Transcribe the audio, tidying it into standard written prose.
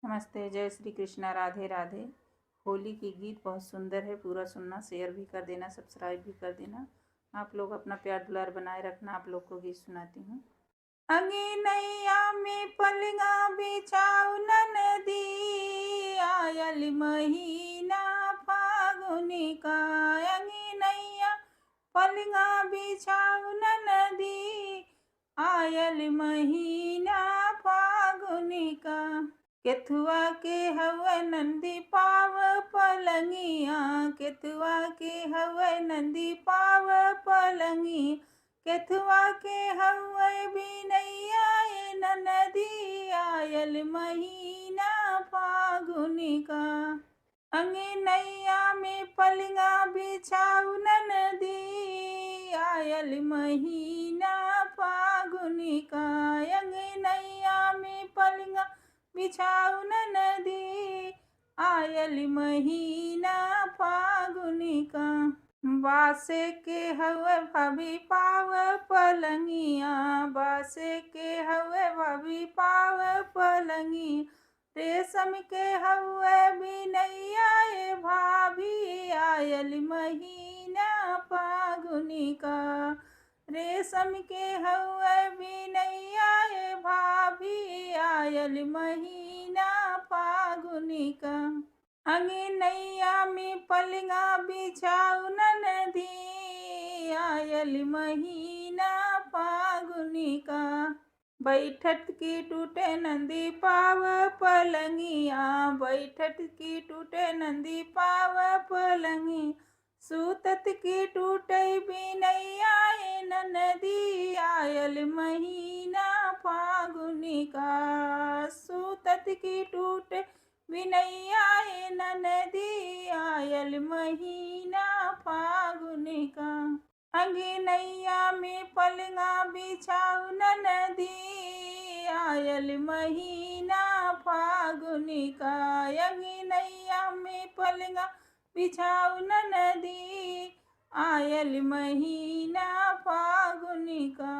नमस्ते, जय श्री कृष्णा, राधे राधे। होली की गीत बहुत सुंदर है, पूरा सुनना, शेयर भी कर देना, सब्सक्राइब भी कर देना। आप लोग अपना प्यार दुलार बनाए रखना। आप लोग को गीत सुनाती हूँ। अंगनैया में पलंगा बिछाऊ ननदी, आयल महीना फागुनी का। अंगनैया पलंगा बिछाऊ ननदी, आयल महीना फागुनी का। केथुआ के हवे नंदी पाव पलंगिया, केथुआ के हवे नंदी पाव पलंगी। केथुआ के हवे बिनैया ए ननदी, आयल महीना फागुनी का। अंगनैया में पलंगा बिछाऊ ननदी, आयल महीना फागुनी का। अंगनैया में पलंगा बिछाऊ ननदी, आयल महीना फागुनी का। बासे के हवे भाभी पाव पलंगिया, बासे के हवे भाभी पाव पलंगी। रेशम के हवे बिनैया ए भाभी, आयल महीना फागुनी का। रेशम के हवे बिनैया ए भाभी, आयल महीना फागुनी का। अंगनैया में पलंगा बिछाऊ ननदी, आयल महीना फागुनी का। बैठत की टूटे नंदी पाव पलंगिया, बैठत की टूटे नंदी पाव पलंगी। सूतत की टूटे बिनैया ए ननदी, आयल महीना फागुनी का। सूतत की टूटे बिनैया ए ननदी, आयल महीना फागुनी का। अंगनैया में पलंगा बिछाऊ ननदी, आयल महीना फागुनी का। अंगनैया में पलंगा बिछाऊ ननदी, आयल महीना फागुनी का।